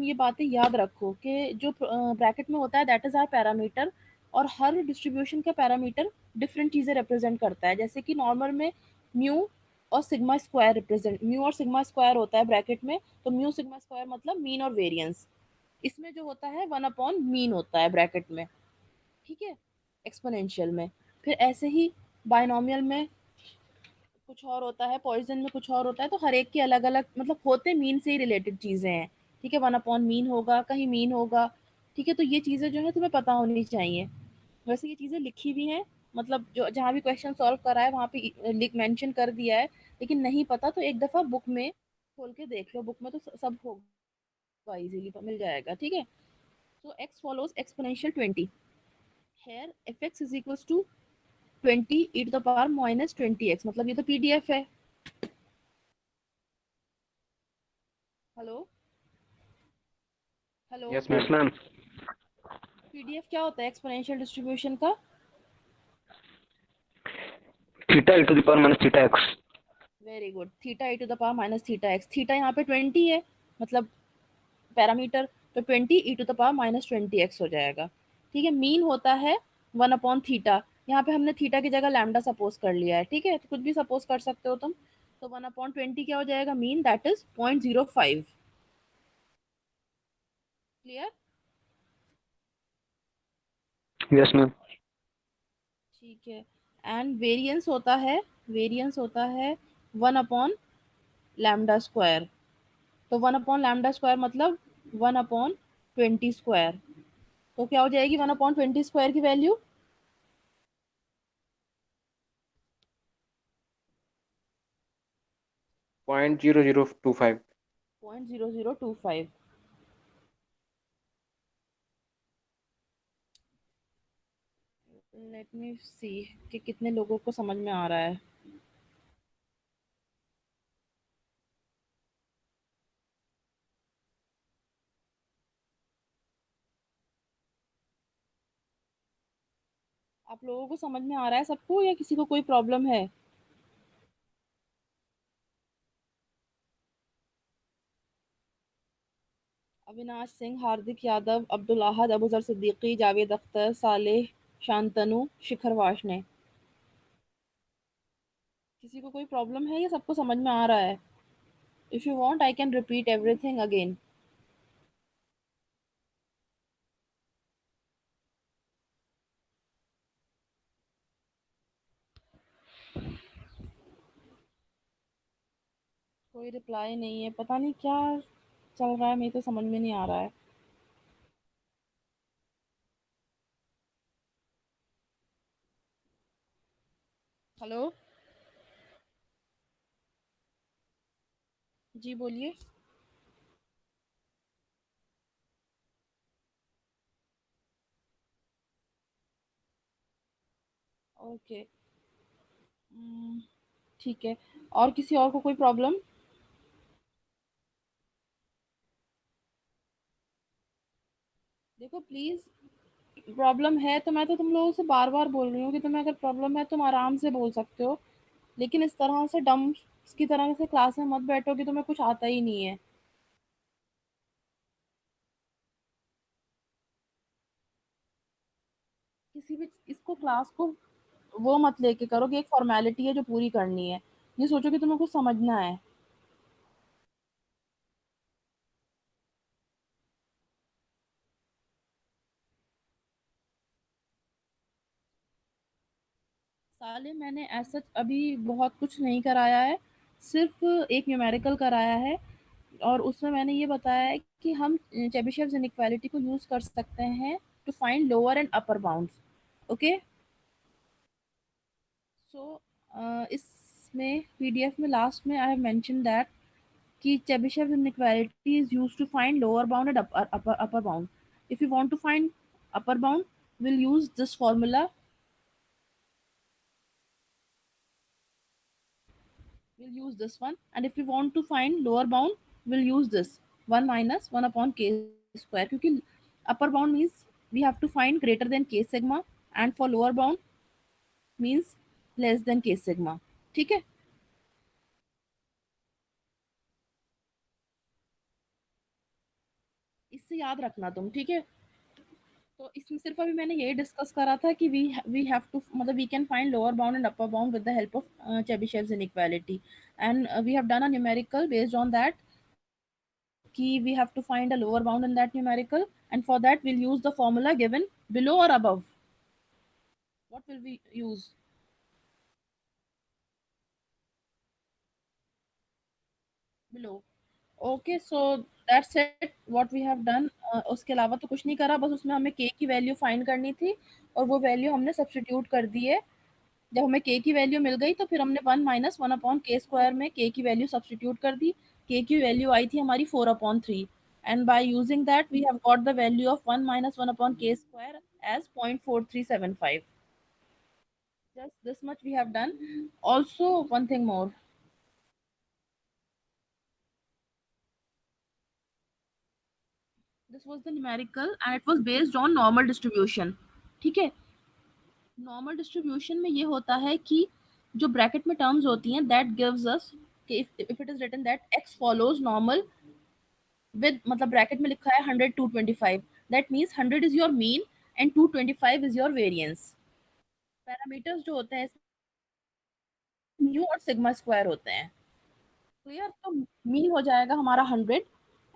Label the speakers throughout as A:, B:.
A: ये बातें याद रखो कि जो ब्रैकेट में होता है दैट इज आवर पैरामीटर, और हर डिस्ट्रीब्यूशन का पैरामीटर डिफरेंट चीज़ें रिप्रेजेंट करता है। जैसे कि नॉर्मल में म्यू और सिग्मा स्क्वायर रिप्रेजेंट, म्यू और सिग्मा स्क्वायर होता है ब्रैकेट में, तो म्यू सिग्मा स्क्वायर मतलब मीन और वेरिएंस। इसमें जो होता है 1 अपॉन मीन होता है ब्रैकेट में, ठीक है, एक्सपोनेंशियल में। फिर ऐसे ही बायनोमियल में कुछ और होता है, पॉइजन में कुछ और होता है, तो हर एक के अलग अलग मतलब होते मीन से ही रिलेटेड चीज़ें हैं, ठीक है। 1 अपॉन मीन होगा, कहीं मीन होगा, ठीक है। तो ये चीज़ें जो है तुम्हें पता होनी चाहिए। वैसे ये चीज़ें लिखी भी हैं, मतलब जो जहाँ भी क्वेश्चन सॉल्व करा है वहाँ पे लिख मेंशन कर दिया है, लेकिन नहीं पता तो एक दफ़ा बुक में खोल के देख लो, बुक में तो सब होगा, इजीली मिल जाएगा, ठीक है। So x follows exponential 20, here f x is equals to 20 e⁻⁻20x, मतलब ये तो पीडीएफ है। Hello hello,
B: yes
C: yes
B: ma'am.
C: Ma'am.
A: PDF क्या होता है एक्सपोनेंशियल डिस्ट्रीब्यूशन का?
C: Theta e to the power minus theta x.
A: Very good, theta e to the power minus theta x. Theta यहाँ पे 20 है, मतलब पैरामीटर, तो 20 e⁻⁻20x हो जाएगा, ठीक है। मीन होता है 1 अपॉन थीटा, यहाँ पे हमने थीटा की जगह लैम्डा सपोज कर लिया है, ठीक है, तो कुछ भी सपोज कर सकते हो तुम। तो 1/20 क्या हो जाएगा mean, that is 0.05। Clear?
C: Yes ma'am.
A: ठीक है। एंड वेरिएंस होता है 1/λ²। तो 1/λ² मतलब 1/20²। तो क्या हो जाएगी 1/20² की वैल्यू?
B: 0.0025।
A: 0.0025। लेट मी सी कि कितने लोगों को समझ में आ रहा है। आप लोगों को समझ में आ रहा है सबको, या किसी को कोई प्रॉब्लम है? अविनाश सिंह, हार्दिक यादव, अब्दुल अहद, अबूजर सिद्दीकी, जावेद अख्तर, सालेह, शांतनु, शिखर वाशने। किसी को कोई प्रॉब्लम है या सबको समझ में आ रहा है? If you want I can repeat everything again. कोई रिप्लाई नहीं है, पता नहीं क्या चल रहा है, मेरे तो समझ में नहीं आ रहा है। हेलो, जी बोलिए। ओके, ठीक है। और किसी और को कोई प्रॉब्लम? देखो प्लीज, प्रॉब्लम है तो मैं तो तुम लोगों से बार बार बोल रही हूँ कि तुम्हें अगर प्रॉब्लम है तुम आराम से बोल सकते हो, लेकिन इस तरह से डम की तरह से क्लास में मत बैठो कि तुम्हें कुछ आता ही नहीं है। किसी भी इसको क्लास को वो मत लेके करो कि एक फॉर्मेलिटी है जो पूरी करनी है, ये सोचो कि तुम्हें कुछ समझना है। साले मैंने ऐसा अभी बहुत कुछ नहीं कराया है, सिर्फ एक न्यूमेरिकल कराया है, और उसमें मैंने ये बताया है कि हम चेबिशेव इनइक्वालिटी को यूज कर सकते हैं to find lower and upper bounds. Okay, so इसमें पीडीएफ में लास्ट में आई हैव मेंशन दैट कि Chebyshev inequality is used to find lower bound and upper bound. If you want to find upper bound, we'll use this formula. We'll use this one. And if you want to find lower bound, we'll use this 1 minus 1 upon k square. क्योंकि upper bound means we have to find greater than k sigma, and for lower bound means less than k sigma. ठीक है? इससे याद रखना तुम, ठीक है। तो इसमें सिर्फ अभी मैंने यही डिस्कस करा था कि वी हैव टू, मतलब we can find lower bound and upper bound with the help of Chebyshev's inequality, and we have done a numerical based on that कि we have to find a lower bound in that numerical, and for that we'll use the formula given below or above. What will we use? Below. Okay, so that's it what we have done. उसके अलावा तो कुछ नहीं करा, बस उसमें हमें k की वैल्यू फाइंड करनी थी और वो वैल्यू हमने सब्स्टिट्यूट कर दी है। जब हमें k की वैल्यू मिल गई तो फिर हमने 1 माइनस 1 अपॉन k स्क्वायर में k की वैल्यू सब्स्टिट्यूट कर दी। k की वैल्यू आई थी हमारी 4 upon 3, and by using that we have got the value of 1 minus 1 upon k square as 0.4375. Just this much we have done. Also, one thing more. This was the numerical and it was based on normal distribution. ठीक है, normal distribution में ये होता है कि जो bracket में terms होती हैं दैट गिव्स अस कि if it is written that x follows normal with, मतलब ब्रैकेट में लिखा है 100 225, that means 100 is your mean and 225 is your variance. Parameters जो होते हैं म्यू और सिग्मा स्क्वायर होते हैं। क्लियर? तो मीन हो जाएगा हमारा 100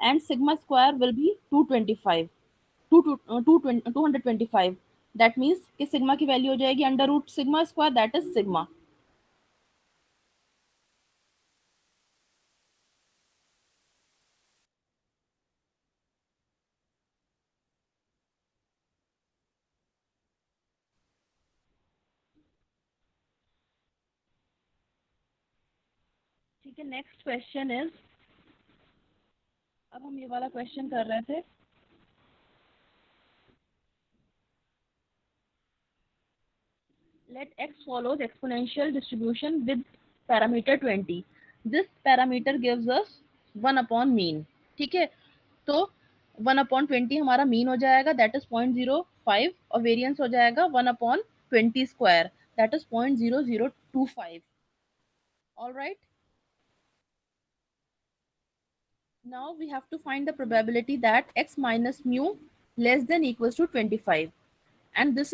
A: and sigma square will be 225, 225। That means कि सिग्मा की वैल्यू हो जाएगी under root sigma square, that is sigma. ठीक है, नेक्स्ट क्वेश्चन इज, अब हम ये वाला क्वेश्चन कर रहे थे। Let x follows exponential distribution with parameter 20. This parameter gives us 1 upon mean. ठीक है, तो 1 upon 20 हमारा मीन हो जाएगा, दैट इज 0.05, और वेरिएंस हो जाएगा 1 upon 20 square, that is 0.0025। All right, now we have to find the probability that x minus mu less than equals to 25, and this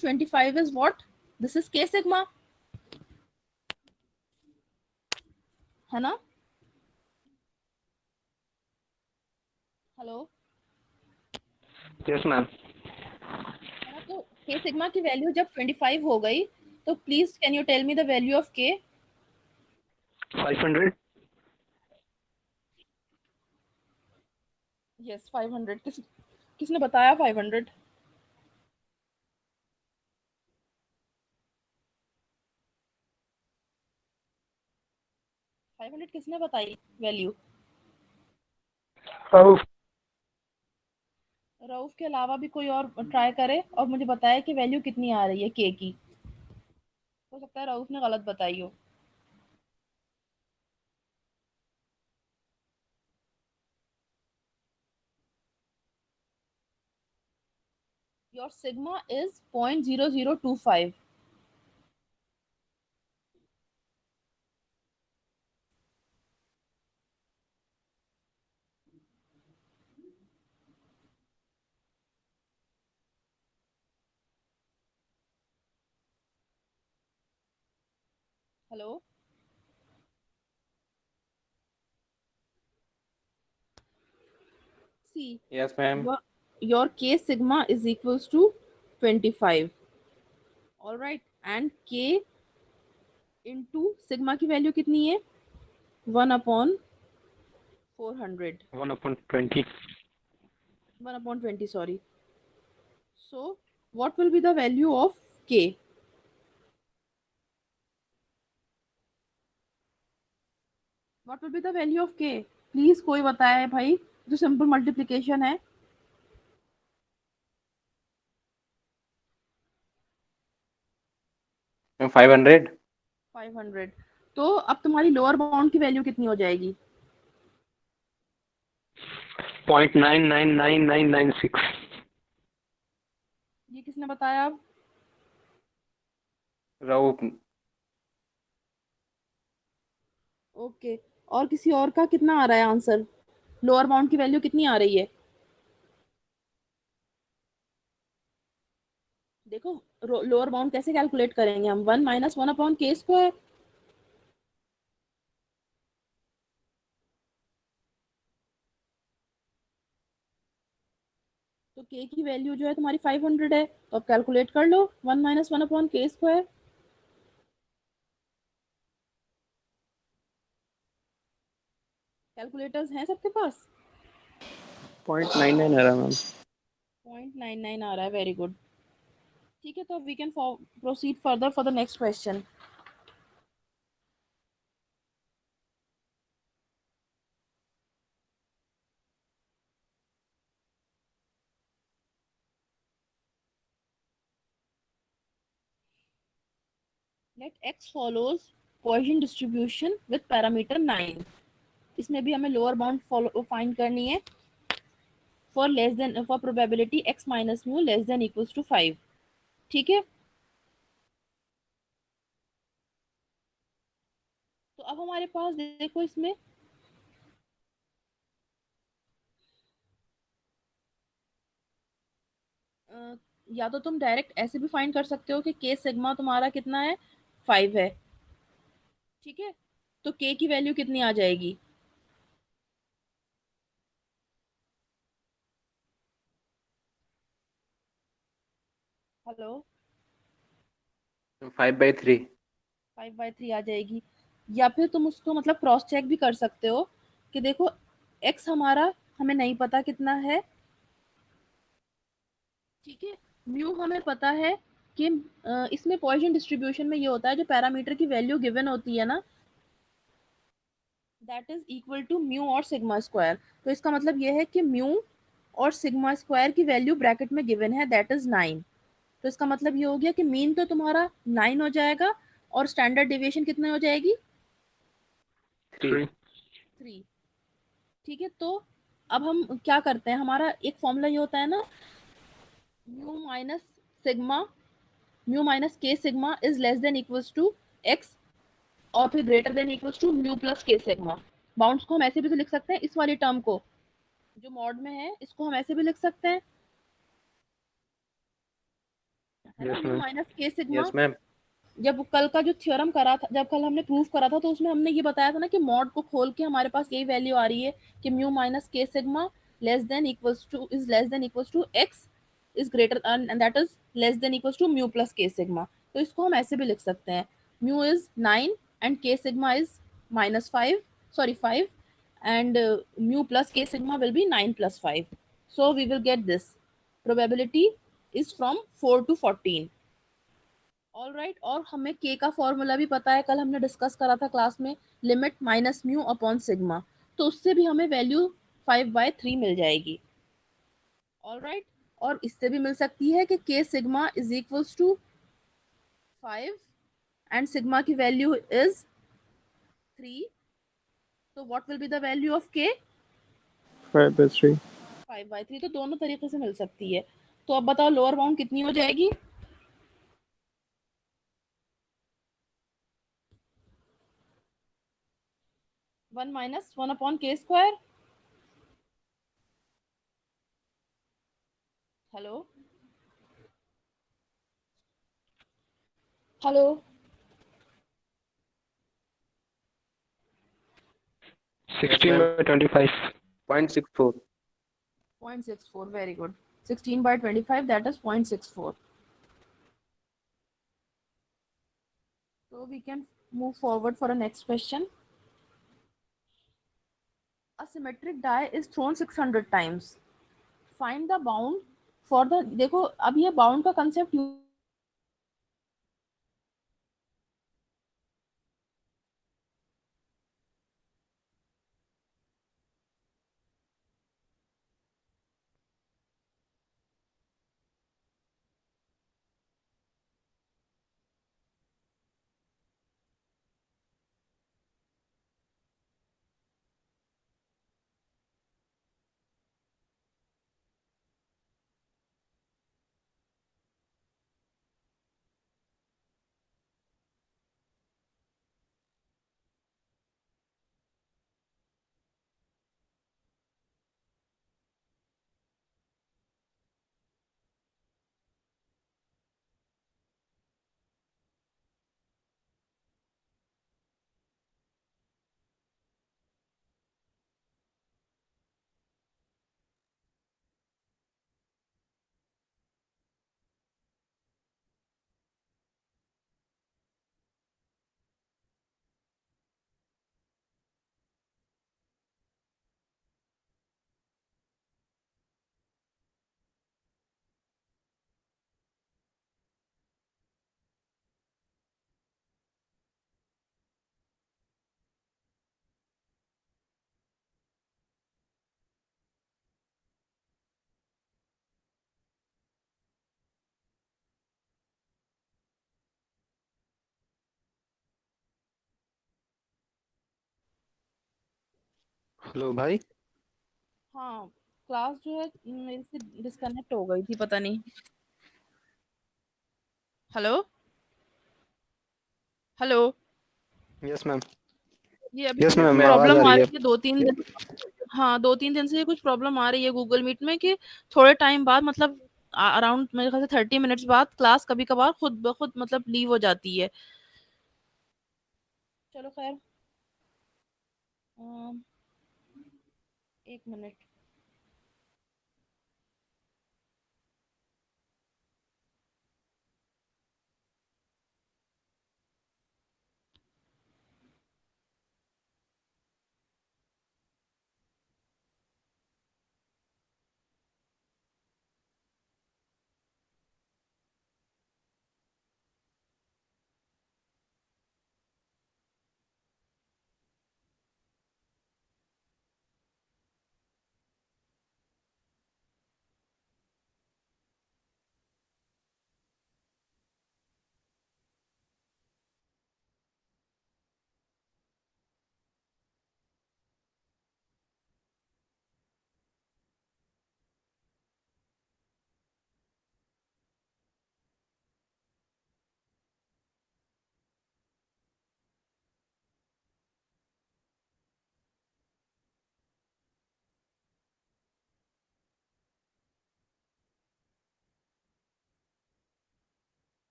A: 25 is what? This is k sigma, है ना? Hello,
C: Yes, ma'am.
A: है ना? तो k sigma की value जब 25 हो गई तो please can you tell me the value of k?
C: 500.
A: Yes 500। किसने बताया 500? 500 किसने बताई वैल्यू?
C: Oh,
A: रऊफ के अलावा भी कोई और ट्राई करे और मुझे बताए कि वैल्यू कितनी आ रही है k की। हो सकता है रऊफ ने गलत बताई हो। Your sigma is 0.0025। Hello, see,
B: Yes, ma'am.
A: your k sigma is equals to 25। all right, and k into sigma की वैल्यू कितनी है? 1 upon 400,
C: 1 upon 20.
A: 1 upon 20, sorry. So what will be the value of k? What will be the value of k? Please कोई बताए भाई, जो simple multiplication है।
B: 500.
A: 500। तो अब तुम्हारी लोअर बाउंड की वैल्यू कितनी हो जाएगी?
C: 0.999996.
A: ये किसने बताया? अब
B: Rauf.
A: ओके, और किसी और का कितना आ रहा है आंसर? लोअर बाउंड की वैल्यू कितनी आ रही है? देखो लोअर बाउंड कैसे कैलकुलेट करेंगे हम, 1 माइनस 1 अपॉन के स्क्वायर। तो के की वैल्यू जो है तुम्हारी 500 है, तो अब कैलकुलेट कर लो 1 माइनस 1 अपॉन के स्क्वायर। कैलकुलेटर्स हैं सबके पास?
B: 0.99 आ रहा मैम।
A: 0.99 आ रहा है, वेरी गुड। ठीक है, तो अब we can proceed further for the next question. Let x follows Gaussian distribution with parameter 9। इसमें भी हमें लोअर बाउंड फॉलो फाइंड करनी है for less than for probability x minus mu less than equals to 5। ठीक है, तो अब हमारे पास देखो इसमें या तो तुम डायरेक्ट ऐसे भी फाइंड कर सकते हो कि k सिग्मा तुम्हारा कितना है, 5 है। ठीक है, तो k की वैल्यू कितनी आ जाएगी? हेलो,
B: 5/3।
A: 5/3 आ जाएगी। या फिर तुम उसको मतलब क्रॉस चेक भी कर सकते हो कि देखो x हमारा हमें नहीं पता कितना है। ठीक है, म्यू हमें पता है कि इसमें पॉइसन डिस्ट्रीब्यूशन में ये होता है, जो पैरामीटर की वैल्यू गिवन होती है ना, that is equal to mu और सिग्मा स्क्वायर। तो इसका मतलब ये है कि म्यू और सिग्मा स्क्वायर की वैल्यू ब्रैकेट में गिवन है, दैट इज 9। तो इसका मतलब ये हो गया कि मीन तो तुम्हारा 9 हो जाएगा और स्टैंडर्ड डेविएशन कितने हो जाएगी?
B: 3।
A: 3। ठीक है, तो अब हम क्या करते हैं, हमारा एक फॉर्मूला ये होता है ना, mu minus sigma, mu minus k sigma is less than equals to x, और फिर greater than equals to mu plus k sigma. Bounds को हम ऐसे भी तो लिख सकते हैं, इस वाली टर्म को जो मॉड में है इसको हम ऐसे भी लिख सकते हैं, है ना,
C: Yes,
A: mu
C: ma'am.
A: Minus k sigma.
B: Yes ma'am.
A: जब कल का जो थ्योरम करा था, जब कल हमने प्रूफ करा था, तो उसमें हमने ये बताया था ना कि मॉड को खोल के हमारे पास यही वैल्यू आ रही है कि mu minus k sigma less than equals to is less than equals to x is greater and that is less than equals to mu plus k sigma. तो इसको हम ऐसे भी लिख सकते हैं, mu is 9 and k sigma is -5, sorry 5, and mu plus k sigma will be 9 plus 5, so we will get this probability is from 4 to 14। All right, और हमें के का फॉर्मूला भी पता है, कल हमने डिस्कस करा था क्लास में, limit minus mu upon sigma. तो उससे भी हमें वैल्यू 5/3 मिल जाएगी। ऑल राइट, और इससे भी मिल सकती है कि k sigma is equals to 5 and sigma की वैल्यू इज 3। तो what will be the value of k?
B: 5/3।
A: 5/3। तो दोनों तरीके से मिल सकती है। तो अब बताओ लोअर बाउंड कितनी हो जाएगी? 1 माइनस 1 अपॉन के square. Hello, hello,
C: 16 by 25.
B: 0.64।
A: 0.64, very good। 16/25, that is 0.64। So we can move forward for the next question। A symmetric die is thrown 600 times। Find the bound for the, देखो अब ये bound का concept
C: hello भाई।
A: हाँ, class जो है मेरे से डिस्कनेक्ट हो गई थी, पता नहीं। Hello hello.
C: Yes ma'am.
A: ये अभी
C: यस
A: कुछ
C: मैम, आवाज आ
A: प्रॉब्लम आ
C: रही है।
A: रही है 2-3 दिन। हाँ, 2-3 दिन से ये कुछ प्रॉब्लम आ रही है गूगल मीट में कि थोड़े टाइम बाद, मतलब अराउंड मेरे ख्याल से 30 मिनट्स बाद क्लास कभी कभार खुद ब खुद मतलब लीव हो जाती है। चलो खैर। अम, 1 minute.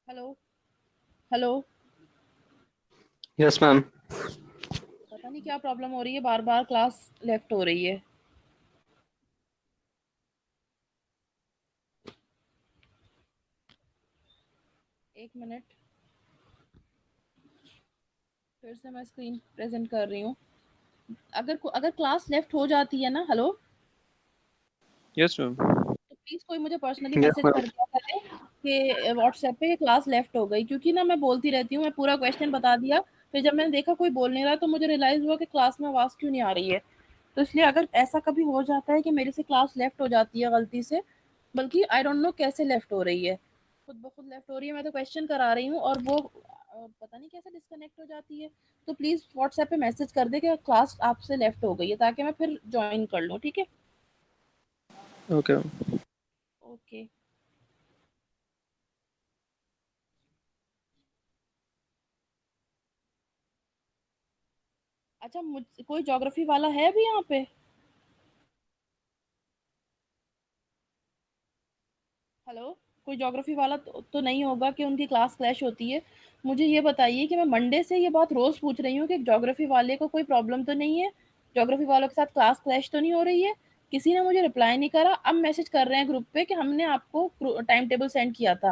A: Hello hello.
C: Yes ma'am.
A: पता नहीं क्या प्रॉब्लम हो रही है, बार बार क्लास लेफ्ट हो रही है। 1 मिनट। फिर से मैं स्क्रीन प्रेजेंट कर रही हूँ। अगर क्लास लेफ्ट हो जाती है ना, हेलो,
B: Yes, ma'am.
A: तो प्लीज कोई मुझे पर्सनली
C: यस
A: मैसेज
C: मैम।
A: कर दिया करे कि व्हाट्सएप पे कि क्लास लेफ्ट हो गई, क्योंकि ना मैं बोलती रहती हूँ, मैं पूरा क्वेश्चन बता दिया, फिर जब मैंने देखा कोई बोल नहीं रहा तो मुझे रियलाइज हुआ कि क्लास में आवाज क्यों नहीं आ रही है। तो इसलिए अगर ऐसा कभी हो जाता है कि मेरे से क्लास लेफ्ट हो जाती है गलती से, बल्कि आई डोंट नो कैसे लेफ्ट हो रही है, खुद ब खुद लेफ्ट हो रही है, मैं तो क्वेश्चन करा रही हूँ और वो पता नहीं कैसे डिस्कनेक्ट हो जाती है। तो प्लीज व्हाट्सएप पे मैसेज कर दे कि क्लास आपसे लेफ्ट हो गई है, ताकि मैं फिर ज्वाइन कर लूँ, ठीक है।
B: Okay, ma'am.
A: ओके। अच्छा, मुझ कोई ज्योग्राफी वाला है अभी यहाँ पे? हेलो। कोई ज्योग्राफी वाला तो नहीं होगा कि उनकी क्लास क्लैश होती है? मुझे ये बताइए कि मैं मंडे से ये बात रोज पूछ रही हूँ कि ज्योग्राफी वाले को कोई प्रॉब्लम तो नहीं है, ज्योग्राफी वालों के साथ क्लास क्लैश तो नहीं हो रही है? किसी ने मुझे रिप्लाई नहीं करा। अब मैसेज कर रहे हैं ग्रुप पे कि हमने आपको टाइम टेबल सेंड किया था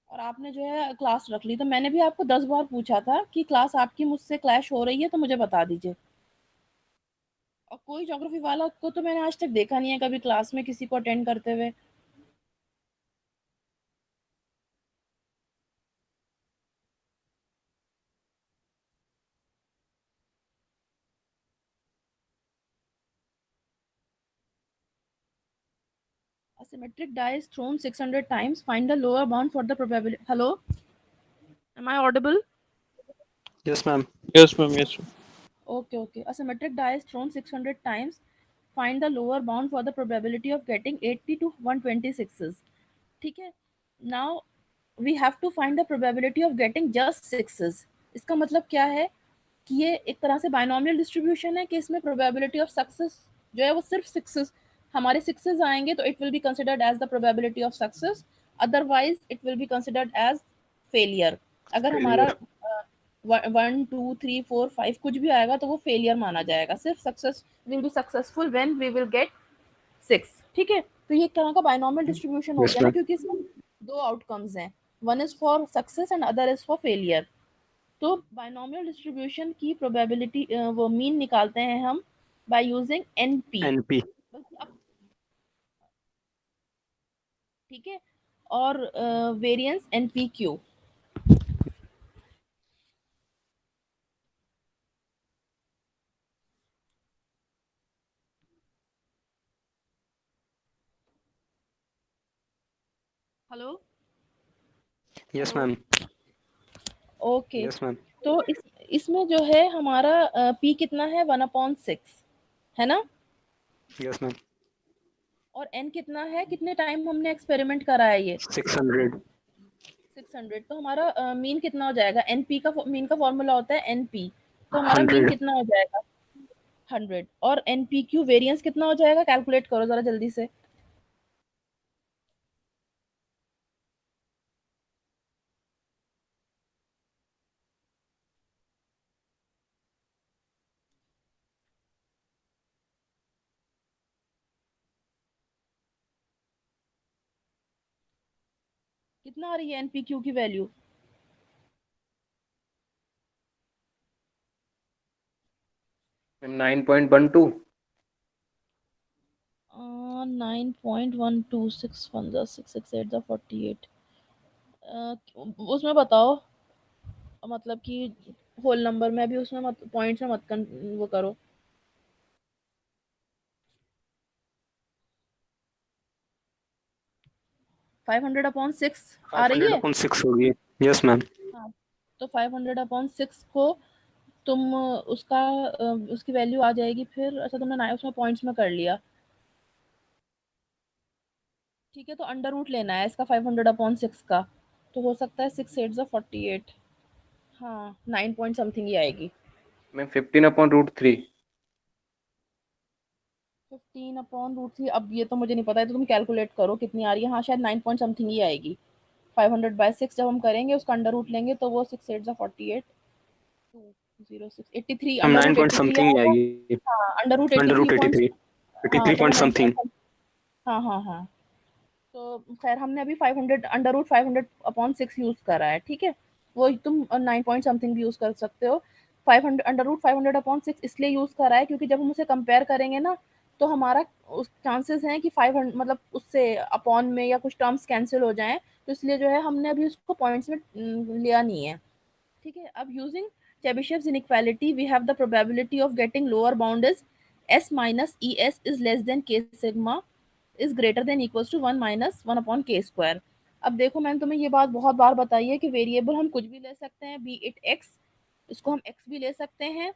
A: और आपने जो है क्लास रख ली। तो मैंने भी आपको 10 बार पूछा था कि क्लास आपकी मुझसे क्लैश हो रही है तो मुझे बता दीजिए। और कोई ज्योग्राफी वाला को तो मैंने आज तक देखा नहीं है कभी क्लास में किसी को अटेंड करते हुए। A symmetric die is thrown 600 times. Find the lower bound for the probability. Hello, am I audible?
C: Yes ma'am.
B: Yes, ma'am. Yes, ma'am.
A: Okay, okay. A symmetric die is thrown 600 times. Find the lower bound for the probability of getting 80 to 126s. ठीक है। Now we have to find the probability of getting just sixes. इसका मतलब क्या है कि ये एक तरह से बायनॉमियल डिस्ट्रीब्यूशन है कि इसमें प्रोबेबिलिटी ऑफ सक्सेस जो है वो सिर्फ सिक्सेस, हमारे सिक्सेस आएंगे तो it will be considered as the probability of success, otherwise it will be considered as failure. अगर हमारा
C: फेलियर।
A: 1 2 3 4 5 कुछ भी आएगा तो वो फेलियर माना जाएगा, सिर्फ success will be successful when we will get 6, ठीक है। तो ये एक तरह का बाइनॉमियल डिस्ट्रीब्यूशन हो
C: Yes,
A: गया ना,
C: ma'am.
A: क्योंकि इसमें दो आउटकम्स हैं, one is for success and other is for failure. तो बाइनॉमियल डिस्ट्रीब्यूशन की प्रोबेबिलिटी वो मीन निकालते हैं हम बाय यूजिंग एनपी।
C: NP.
A: ठीक है, और variance npq. Hello.
C: Yes,
A: hello.
C: ma'am.
A: Okay.
C: Yes, ma'am.
A: तो इसमें जो है हमारा पी कितना है, 1/6 है ना,
C: Yes, ma'am.
A: और एन कितना है, कितने टाइम हमने एक्सपेरिमेंट करा है ये,
C: 600.
A: 600। तो हमारा मीन कितना हो जाएगा, एनपी का मीन का फॉर्मूला होता है एनपी, तो हमारा मीन
C: 100.
A: कितना हो जाएगा 100। और एनपीक्यू वेरिएंस कितना हो जाएगा, कैलकुलेट करो जरा जल्दी से। कितना आ रही है एनपीक्यू की वैल्यू,
D: 9.12.
A: 9.12, 6 1 6 6 8 उसमें बताओ, मतलब कि होल नंबर में, अभी उसमें मत पॉइंट्स में मत वो करो। 500/6 आ रही
C: 500
A: है।
C: upon 6 होगी. Yes, ma'am.
A: हाँ, तो 500/6 को तुम उसकी वैल्यू आ जाएगी फिर। अच्छा, तुमने उसमें पॉइंट्स में कर लिया, ठीक है। तो अंडर रूट लेना है इसका 500/6 का, तो हो सकता है 6 8 48। हाँ, 9 पॉइंट समथिंग ही आएगी।
D: मैम 15/√3.
A: 15/√3, अब ये तो मुझे नहीं पता है, तो तुम कैलकुलेट करो कितनी आ रही है। हाँ, शायद 9 पॉइंट समथिंग ही आएगी। 500/6 जब हम करेंगे, उसका अंडर रूट लेंगे, तो वो 6 8 48, 206 83,
C: हम
A: अंडर
C: 9
A: रूट
C: point
A: 83
C: something ही
A: आएगा।
C: आएगी.
A: हाँ, under root
C: Under
A: 83
C: root
A: point.
C: 83.
A: हाँ,
C: 83
A: तो वो
C: point
A: 9
C: something.
A: पॉइंट। हाँ हाँ हाँ। तो खैर, हमने अभी 500 अंडर रूट 500/6 यूज करा है, ठीक है। वो तुम 9 पॉइंट समथिंग भी यूज कर सकते हो। 500 अंडर रूट 500/6 इसलिए यूज करा है क्योंकि जब हम उसे कंपेयर करेंगे ना, तो हमारा उस चांसेस हैं कि 500, मतलब उससे अपॉन में या कुछ टर्म्स कैंसिल हो जाएं, तो इसलिए जो है हमने अभी उसको पॉइंट्स में लिया नहीं है, ठीक है। अब using Chebyshev's inequality, we have the probability of getting lower bound is s minus es is less than k sigma is greater than equals to 1 minus 1 upon k square। अब देखो, मैंने तुम्हें ये बात बहुत बार बताई है कि वेरिएबल हम कुछ भी ले सकते हैं, बी इट x, इसको हम x भी ले सकते हैं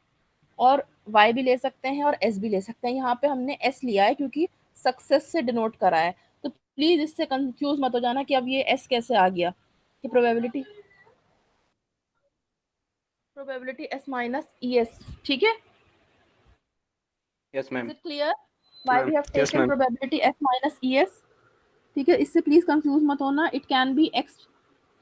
A: और y भी ले सकते हैं और s भी ले सकते हैं। यहाँ पे हमने s लिया है क्योंकि सक्सेस से डिनोट करा है, तो प्लीज इससे कंफ्यूज मत हो जाना कि अब ये s कैसे आ गया। कि प्रोबेबिलिटी s माइनस es, ठीक है।
D: Yes,
A: is
D: ma'am.
A: It clear
C: Yes,
A: why we
C: ma'am.
A: Have
C: Yes,
A: taken
C: ma'am.
A: Probability s minus es, ठीक है। इससे प्लीज कंफ्यूज मत होना, इट कैन बी x।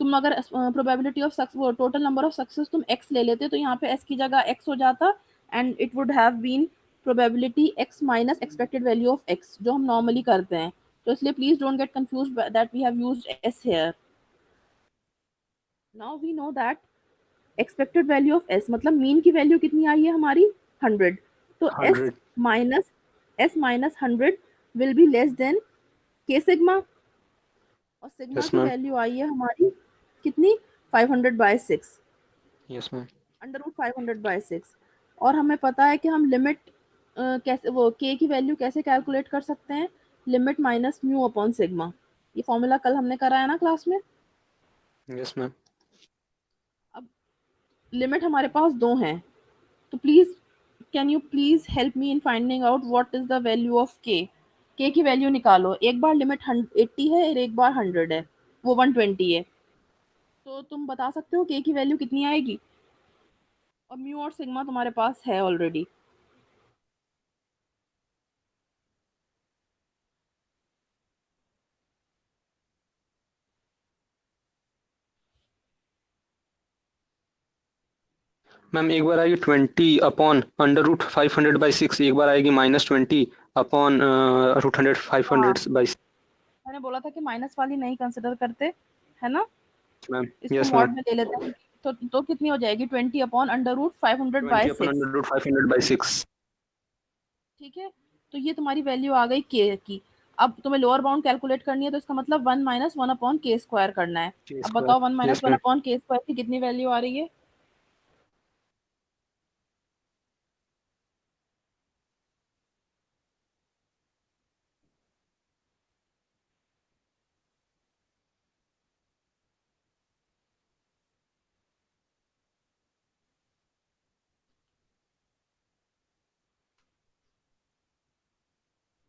A: तुम अगर प्रोबेबिलिटी ऑफ सक्सेस, वो टोटल नंबर ऑफ सक्सेस तुम x ले लेते, तो यहाँ पे s की जगह x हो जाता, and it would have been probability x minus expected value of x, जो हम नॉर्मली करते हैं। तो इसलिए please don't get confuse that we have used s here. Now we know that expected value of s, मतलब mean की value कितनी आई है हमारी, 100। तो s
C: 100.
A: Minus 100 will be less than k sigma, और सिग्मा
C: Yes,
A: की
C: ma'am.
A: वैल्यू आई है हमारी कितनी, 500/6,
C: Yes, ma'am.
A: Under root 500/6। और हमें पता है कि हम लिमिट कैसे, वो k की वैल्यू कैसे कैलकुलेट कर सकते हैं, limit minus mu upon sigma. ये फॉर्मूला कल हमने कराया ना क्लास में।
C: Yes, ma'am.
A: अब लिमिट हमारे पास दो हैं, तो please can you please help me in finding out what is the value of के की वैल्यू निकालो। एक बार लिमिट 80 है और एक बार 100 है, वो 120 है। तो तुम बता सकते हो के की वैल्यू कितनी आएगी, और म्यू और सिग्मा तुम्हारे पास है ऑलरेडी।
C: मैम एक बार आएगी 20 अपॉन अंडर रूट 500/6, एक बार आएगी -20 अपॉन रूट 100 500 बाई
A: मैंने बोला था कि माइनस वाली नहीं कंसिडर करते, है ना?
C: मैम।
A: इसको
C: यस
A: मॉड
C: मैम।
A: में ले लेते हैं। तो कितनी हो जाएगी? 20 upon under root 500
C: 20
A: by
C: upon
A: 6।
C: Under root 500 by 6।
A: ठीक है, तो ये तुम्हारी वैल्यू आ गई के की। अब तुम्हें लोअर बाउंड कैलकुलेट करनी है, तो इसका मतलब 1 माइनस 1 अपॉन के स्क्वायर करना है।
C: के
A: अब
C: स्क्वायर।
A: बताओ 1 माइनस
C: यस
A: 1
C: मैम।
A: अपॉन के स्क्वायर की कितनी वैल्यू आ रही है?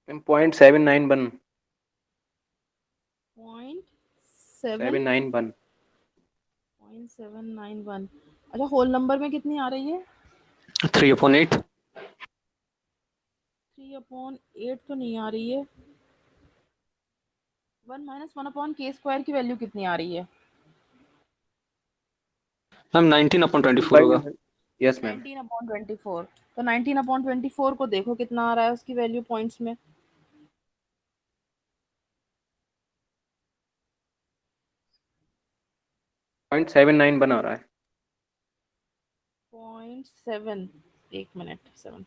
D: मैम 0.791
A: 0.7
D: 791
A: 0.791। अच्छा, होल नंबर में कितनी आ रही है?
C: 3 अपॉन 8।
A: 3 अपॉन 8 तो नहीं आ रही है। 1 माइनस 1 अपॉन के स्क्वायर की वैल्यू कितनी आ रही है?
C: मैम 19 अपॉन 24 होगा।
D: Yes ma'am.
A: 19 अपॉन 24। तो 19 अपॉन 24 को देखो कितना आ रहा है उसकी वैल्यू पॉइंट्स में।
D: 0.791 आ रहा है।
A: 0.7, एक मिनट, 7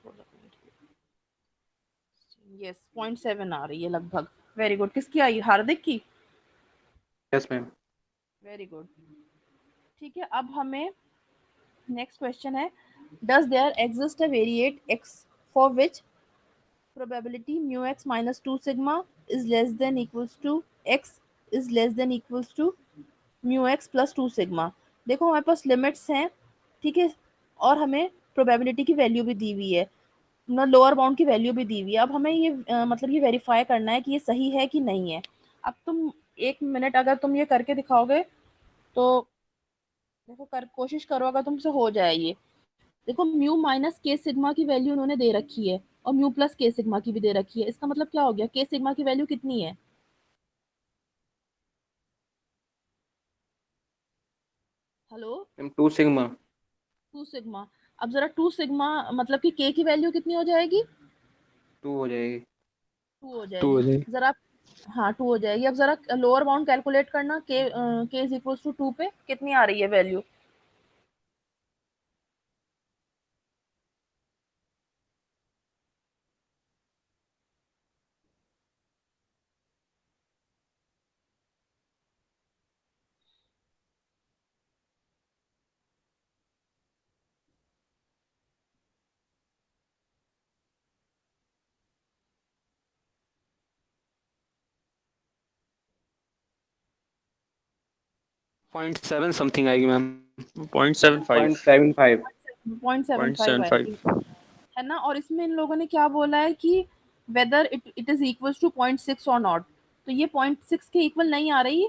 A: यस 0.7 आ रही है लगभग। Very good. किसकी आई? हार्दिक की।
D: Yes ma'am.
A: Very good. ठीक है, अब हमें नेक्स्ट क्वेश्चन है, does there exist a variate x for which probability mu x minus 2 sigma is less than equals to x is less than equals to mu x plus 2 sigma। देखो हमारे पास limits हैं, ठीक है, और हमें probability की value भी दी हुई है, ना लोअर बाउंड की वैल्यू भी दी हुई है। अब हमें ये मतलब ये वेरीफाई करना है कि ये सही है कि नहीं है। अब तुम 1 मिनट अगर तुम ये करके दिखाओगे तो देखो, कर कोशिश करो, अगर तुमसे हो जाए ये। देखो, म्यू माइनस के सिग्मा की वैल्यू उन्होंने दे रखी है और म्यू प्लस के सिग्मा की भी दे रखी है। इसका मतलब क्या हो गया? के सिग्मा की वैल्यू कितनी है? हेलो?
D: Ma'am 2 sigma
A: 2 sigma. अब जरा 2 सिग्मा मतलब कि के की वैल्यू कितनी हो जाएगी?
D: 2 हो जाएगी।
A: 2 हो
C: 2 हो
A: जाएगी
C: जाएगी।
A: जरा। हाँ, 2 हो जाएगी। अब जरा लोअर बाउंड कैलकुलेट करना, के इज इक्वल्स टू 2 पे कितनी आ रही है वैल्यू?
C: पॉइंट 7 समथिंग आएगी मैम।
B: 0.75
D: 0.75
A: 0.75 आएगी,
B: 0.75
A: है ना? और इसमें इन लोगों ने क्या बोला है कि whether it is equals to 0.6 और नॉट। तो ये 0.6 के इक्वल नहीं आ रही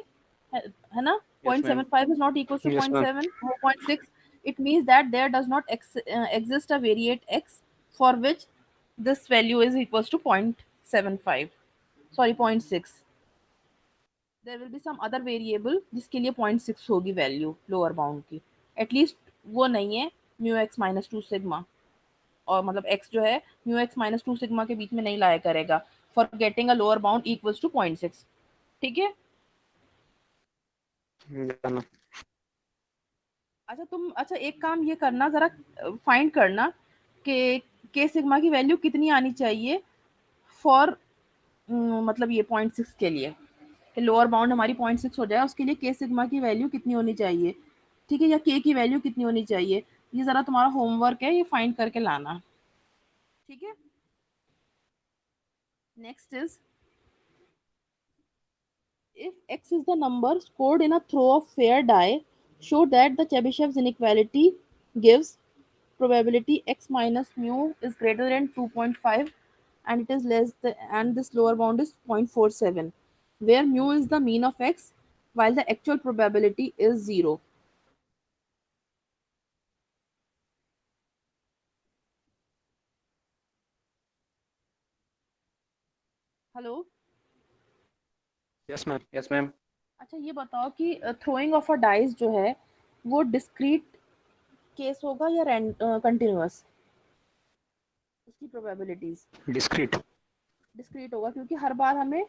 A: है ना?
D: Yes ma'am.
A: 0.75 is not equals to
C: yes ma'am.
A: 0.7 or 0.6। It means that there does not exist a variate x for which this value is equals to 0.75, sorry 0.6। There will be some other variable जिसके लिए 0.6 होगी value lower bound की। At least वो नहीं है mu x minus 2 sigma, और मतलब x जो है म्यू एक्स माइनस 2 सिग्मा के बीच में नहीं लाया करेगा for getting a lower bound equals to 0.6। ठीक है?
C: जाना।
A: अच्छा, एक काम ये करना, जरा फाइंड करना कि के सिग्मा की वैल्यू कितनी आनी चाहिए फॉर मतलब ये 0.6 के लिए, कि लोअर बाउंड हमारी 0.6 हो जाए, उसके लिए के सिग्मा की वैल्यू कितनी होनी चाहिए, ठीक है, या के की वैल्यू कितनी होनी चाहिए। ये जरा तुम्हारा होमवर्क है, ये फाइंड करके लाना। ठीक है? Next is, if x is the number scored in a throw of fair die, show that the Chebyshev's inequality gives probability x minus mu is greater than 2.5 and it is less than, and this lower bound is 0.47, where mu is the mean of x while the actual probability is 0। Hello?
C: Yes ma'am.
D: Yes ma'am.
A: अच्छा, ये बताओ कि throwing of a dice जो है वो discrete case होगा या continuous, उसकी प्रोबेबिलिटीज?
C: डिस्क्रीट।
A: डिस्क्रीट होगा क्योंकि हर बार हमें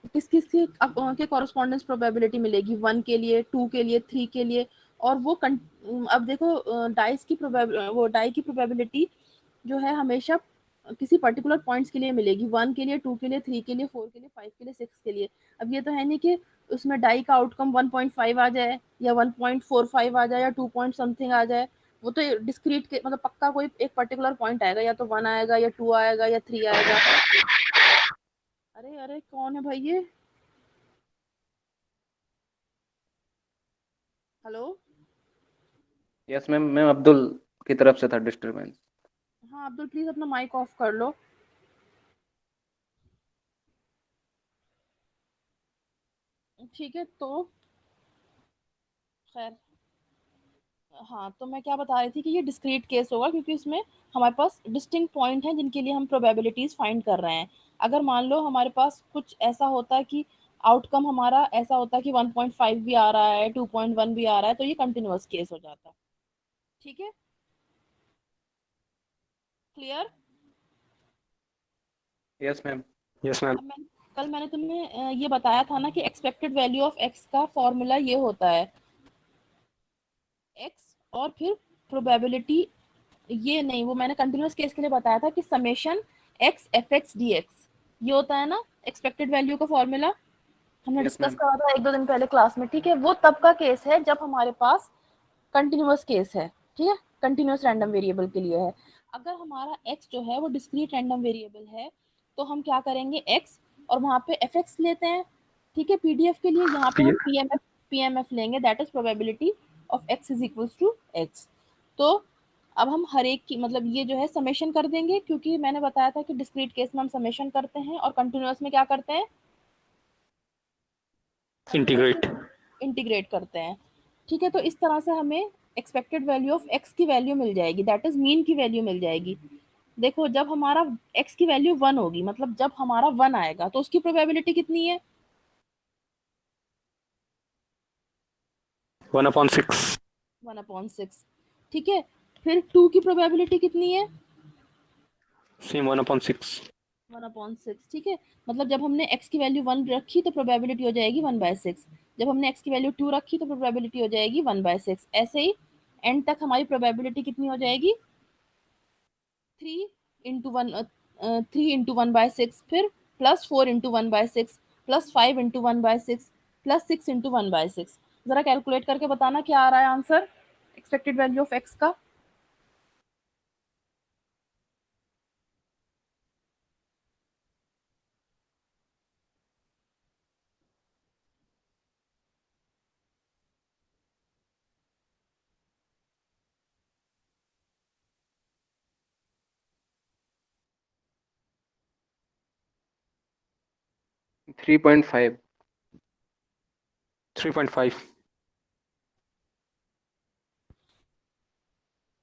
A: किस किस की के कॉरस्पॉन्डेंस प्रोबेबिलिटी मिलेगी, 1 के लिए, 2 के लिए, 3 के लिए। और वो अब देखो डाई की प्रोबेबिलिटी जो है हमेशा किसी पर्टिकुलर पॉइंट्स के लिए मिलेगी, 1 के लिए, 2 के लिए, 3 के लिए, 4 के लिए, 5 के लिए, 6 के लिए। अब ये तो है नहीं कि उसमें डाई का आउटकम 1.5 आ जाए या 1.45 आ जाए या 2 पॉइंट समथिंग आ जाए। वो तो डिस्क्रीट के मतलब पक्का कोई एक पर्टिकुलर पॉइंट आएगा, या तो 1 आएगा या 2 आएगा या 3 आएगा। अरे अरे कौन है भाई ये? हेलो।
D: यस मैम, मैं अब्दुल की तरफ से था डिस्टरबेंस।
A: हाँ अब्दुल, प्लीज अपना माइक ऑफ कर लो। ठीक है, तो खैर, हाँ तो मैं क्या बता रही थी कि ये डिस्क्रीट केस होगा क्योंकि इसमें हमारे पास डिस्टिंक्ट पॉइंट हैं जिनके लिए हम प्रोबेबिलिटीज फाइंड कर रहे हैं। अगर मान लो हमारे पास कुछ ऐसा होता है कि आउटकम हमारा ऐसा होता है कि 1.5 भी आ रहा है, 2.1 भी आ रहा है, तो ये कंटिन्यूअस केस हो जाता है। ठीक है, clear?
D: Yes ma'am.
C: Yes ma'am.
A: अब कल मैंने तुम्हें ये बताया था ना कि एक्सपेक्टेड वैल्यू ऑफ एक्स का फॉर्मूला ये होता है एक्स और फिर प्रोबेबिलिटी, ये नहीं, वो मैंने कंटिन्यूअस केस के लिए बताया था कि summation x F x D x, ये होता है ना एक्सपेक्टेड वैल्यू का फॉर्मूला। हमने
D: यस
A: डिस्कस
D: मैम।
A: करा था 1-2 दिन पहले क्लास में। ठीक है, वो तब का केस है जब हमारे पास कंटिन्यूअस केस है। ठीक है, कंटिन्यूअस रैंडम वेरिएबल के लिए है। अगर हमारा एक्स जो है वो डिस्क्रीट रैंडम वेरिएबल है तो हम क्या करेंगे, एक्स और वहां पे एफ एक्स लेते हैं। ठीक है, पीडीएफ के लिए यहाँ पे हम पीएमएफ लेंगे, that is probability of x is equals to x. तो अब हम हर एक की मतलब ये जो है समेशन कर देंगे, क्योंकि मैंने बताया था कि डिस्क्रीट केस में हम समेशन करते हैं और कंटिन्यूअस में क्या करते हैं,
C: इंटीग्रेट।
A: इंटीग्रेट करते हैं। ठीक है, तो इस तरह से हमें एक्सपेक्टेड वैल्यू ऑफ एक्स की वैल्यू मिल जाएगी, दैट इज मीन की वैल्यू मिल जाएगी। देखो जब हमारा एक्स की वैल्यू 1 होगी, मतलब जब हमारा 1 आएगा तो उसकी प्रोबेबिलिटी कितनी है,
C: 1/6।
A: 1/6। ठीक है, फिर 2 की प्रोबेबिलिटी कितनी है,
C: सेम 1/6।
A: 1/6। ठीक है, मतलब जब हमने x की वैल्यू 1 रखी तो प्रोबेबिलिटी हो जाएगी 1/6, जब हमने x की वैल्यू 2 रखी तो प्रोबेबिलिटी हो जाएगी 1/6। ऐसे ही एंड तक हमारी प्रोबेबिलिटी कितनी हो जाएगी, 3 इंटू 1, 3 इंटू 1/6, फिर +4 इंटू 1/6, +5 इंटू 1/6, +6 इंटू 1/6। जरा कैलकुलेट करके बताना क्या आ रहा है answer expected value of x का।
D: 3.5।
C: 3.5।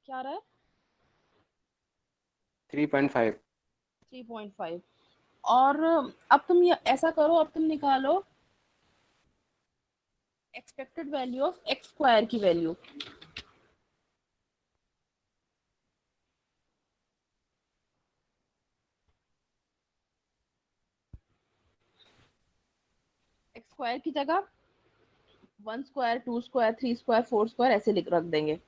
A: क्या आ रहा है,
D: 3.5।
A: 3.5। और अब तुम ये ऐसा करो, अब तुम निकालो expected value of x square की वैल्यू। एक्स स्क्वायर की जगह 1 स्क्वायर, 2 स्क्वायर, 3 स्क्वायर, 4 स्क्वायर ऐसे लिख रख देंगे।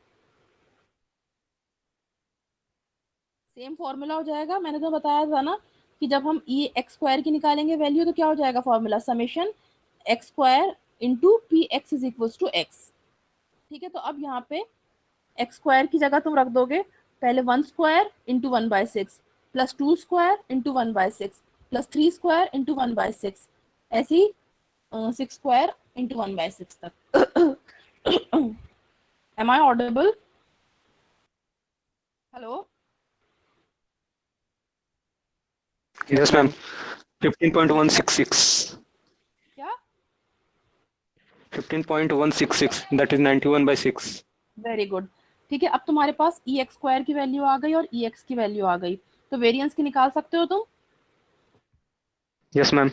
A: सेम फॉर्मूला हो जाएगा, मैंने तो बताया था ना कि जब हम ई एक्स स्क्वायर की निकालेंगे वैल्यू तो क्या हो जाएगा formula, summation x square into p x is equals to x. ठीक है, तो अब यहाँ पे एक्स स्क्वायर की जगह तुम रख दोगे पहले 1 square into 1/6, +2 square into 1/6, +3 square into 1/6, ऐसे ही 6 स्क्वायर इंटू 1/6 तक। Am I audible? Hello.
C: Yes ma'am. 15.166।
A: क्या?
C: 15.166, दैट इज 91/6।
A: Very good. ठीक है, अब तुम्हारे पास ई एक्स स्क्वायर की वैल्यू आ गई और ई एक्स की वैल्यू आ गई, तो वेरिएंस की निकाल सकते हो तुम।
C: Yes ma'am.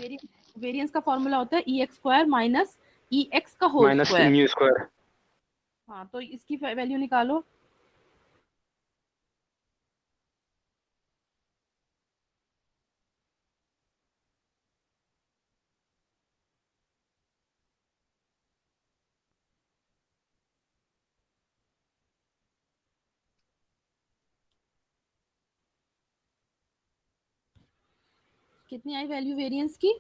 A: वेरिएंस का फॉर्मूला होता है E x square minus E x का whole
C: minus
A: square.
C: Mu square.
A: हाँ, तो इसकी वैल्यू निकालो। कितनी आई वैल्यू वेरिएंस की?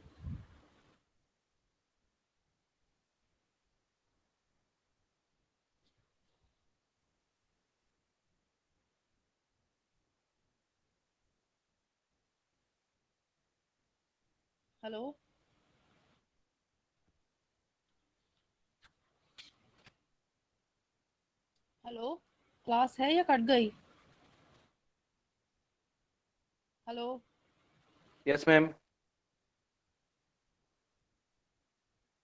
A: हेलो हेलो, क्लास है या कट गई? Hello,
D: yes ma'am.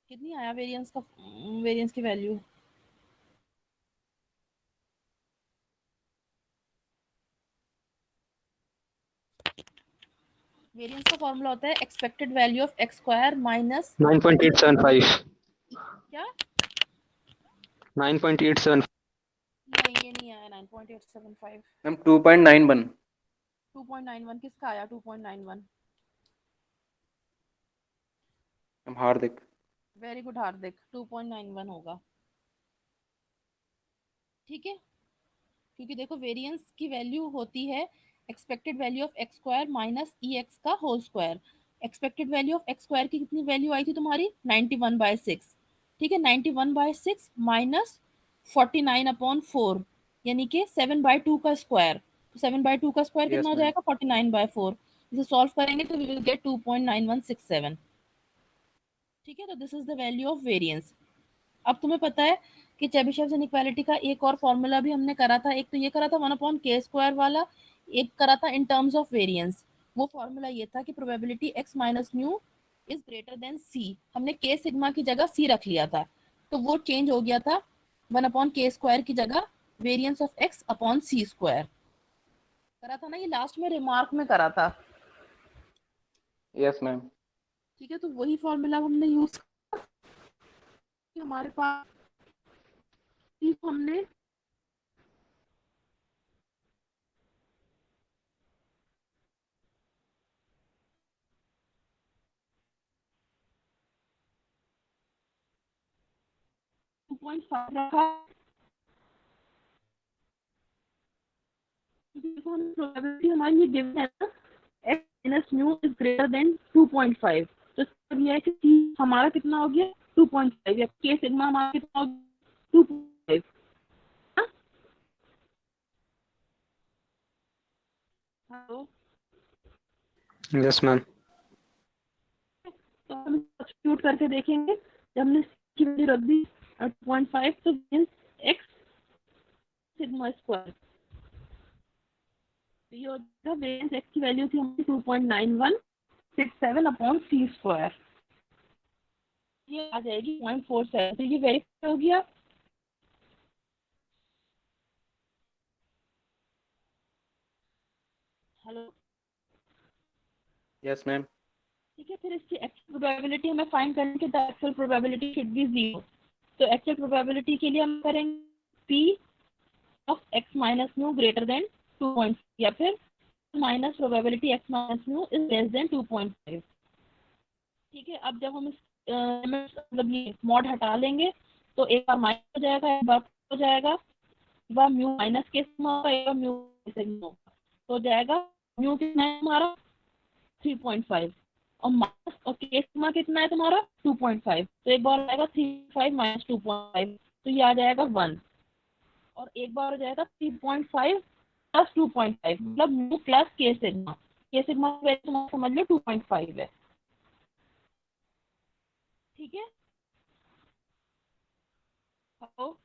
A: कितनी आया वेरिएंस की वैल्यू? वेरिएंस का फॉर्मूला होता है expected value of x square minus
C: 9.875.
A: क्या?
C: 9.875.
A: नहीं, ये नहीं आया 9.875।
D: मैम 2.91।
A: 2.91 किसका आया? 2.91
D: मैम हार्दिक।
A: वेरी गुड हार्दिक, 2.91 होगा। ठीक है, क्योंकि देखो वेरिएंस की वैल्यू होती है expected value of x square minus E x का whole square. Expected value of x square की कितनी वैल्यू आई थी तुम्हारी? 91/6। ठीक है, 91/6 माइनस 49/4 यानी कि 7/2 का स्क्वायर। तो 7/2 का स्क्वायर कितना
D: यस
A: हो
D: मैम।
A: जाएगा? 49/4। इसे सॉल्व करेंगे तो वी विल गेट 2.9167। ठीक है, तो this is the value of variance. अब तुम्हें पता है कि चेबीशेव इनइक्वालिटी का एक और फॉर्मूला भी हमने करा था। एक तो ये करा था 1/k² वाला, एक करा था इन टर्म्स ऑफ वेरिएंस। वो फॉर्मूला ये था कि probability x minus mu is greater than c। हमने k सिग्मा की जगह c रख लिया था, तो वो चेंज हो गया था 1/k² की जगह variance of x upon c² करा था ना। ये लास्ट में रिमार्क में करा था।
D: Yes ma'am.
A: ठीक है, तो वही फॉर्मूला हमने यूज हमारे पास हमने 2.5 रखा। देखो हम प्रोबेबिलिटी हमारी ये गिवन है ना, x minus mu is greater than 2.5। तो इसका मतलब ये है कि c हमारा कितना हो गया? 2.5। या k सिग्मा हमारा कितना हो गया? 2.5। हाँ? Hello,
C: Yes, ma'am.
A: तो हम सब्स्टिट्यूट करके देखेंगे। जब हमने c की वैल्यू रख दी 2.5 तो मींस x सिग्मा स्क्वायर। तो ये हो जाएगा वेरिएंस x की वैल्यू थी हमारी 2.9167 अपॉन c²। ये आ जाएगी 0.47। तो ये वेरीफाई हो गया। Hello,
D: yes ma'am.
A: ठीक है, फिर इसकी एक्चुअल प्रोबेबिलिटी हमें फाइंड करने की, the actual probability should be 0। तो एक्चुअल प्रोबेबिलिटी के लिए हम करेंगे p of x minus mu greater than 2. या फिर minus probability x minus mu is less then 2.5। ठीक है, अब जब हम इस मतलब ये मॉड हटा लेंगे तो एक बार माइनस हो जाएगा, एक बार हो जाएगा, एक बार म्यू माइनस के सिग्मा होगा, एक बार म्यू सिग्मा होगा। तो हो जाएगा म्यू कितना है हमारा? 3.5। और माइनस और के सिग्मा कितना है तुम्हारा? 2.5। तो एक बार आएगा 3.5 माइनस 2.5, तो ये आ जाएगा 1। और एक बार हो जाएगा 3.5 प्लस 2.5, मतलब म्यू प्लस के सिग्मा। के सिग्मा की वैल्यू तुम्हारा समझ लो 2.5 है। ठीक है, तो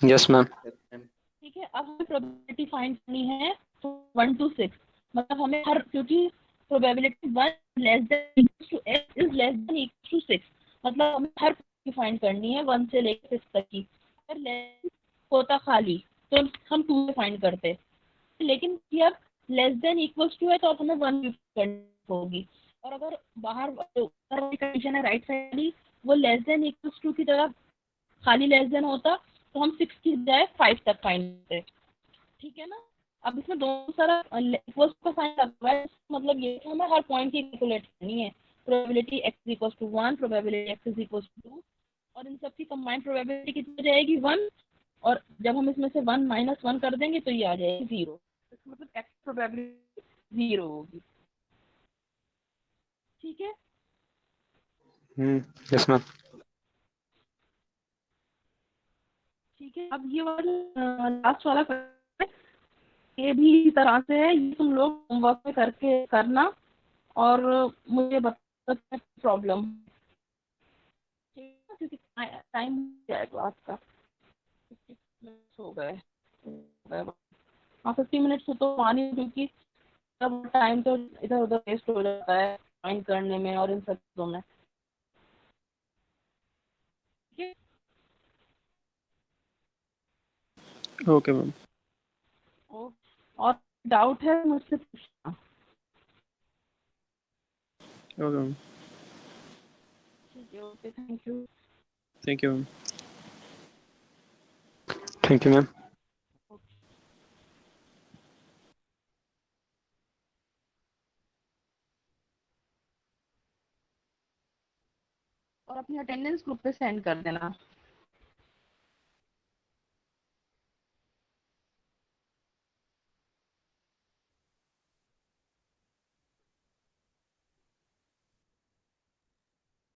C: Yes, ma'am.
D: Yes ma'am.
A: ठीक है, अब हमें प्रोबेबिलिटी फाइंड करनी है 1 to 6। मतलब हमें हर, क्योंकि probability 1 less than to x is less than equal to 6, मतलब हमें हर की फाइंड करनी है 1 से लेकर 6 तक की। अगर लेस होता खाली तो हम 2 से फाइंड करते, लेकिन कि अब लेस देन इक्वल्स टू है तो अब हमें 1 भी करनी होगी। और अगर बाहर कंडीशन है राइट साइड वाली, वो लेस देन इक्वल्स टू की तरफ खाली लेस देन होता तो हम 6 की बजाय 5 तक फाइंड करते। ठीक है ना। अब इसमें दोनों तरफ इक्वल्स को फाइंड करना है, मतलब ये कि हमें हर पॉइंट की कैलकुलेट करनी है। Probability x equals to 1, probability x equals to 2, और इन सब की कंबाइंड प्रोबेबिलिटी कितनी हो जाएगी? 1। और जब हम इसमें से 1 माइनस 1 कर देंगे तो ये आ जाएगी 0। इसका मतलब x प्रोबेबिलिटी 0 होगी। ठीक है।
C: Yes, ma'am.
A: ठीक है, अब ये वाला लास्ट वाला question है, ये भी इस तरह से है, ये तुम लोग होमवर्क में करके करना और मुझे बता प्रॉब्लम, ठीक है, क्योंकि टाइम है क्लास का, 50 मिनट्स हो गए। हाँ 50 मिनट्स तो मानी, क्योंकि सब टाइम तो इधर उधर वेस्ट हो जाता है ज्वाइन करने में और इन सब चीज़ों में, ठीक है।
B: Okay, ma'am.
A: और डाउट है मुझसे पूछना।
B: Okay, ma'am.
A: ठीक है, okay, thank you.
B: Thank you, ma'am.
C: Thank you, ma'am.
A: और अपनी अटेंडेंस ग्रुप पे सेंड कर देना।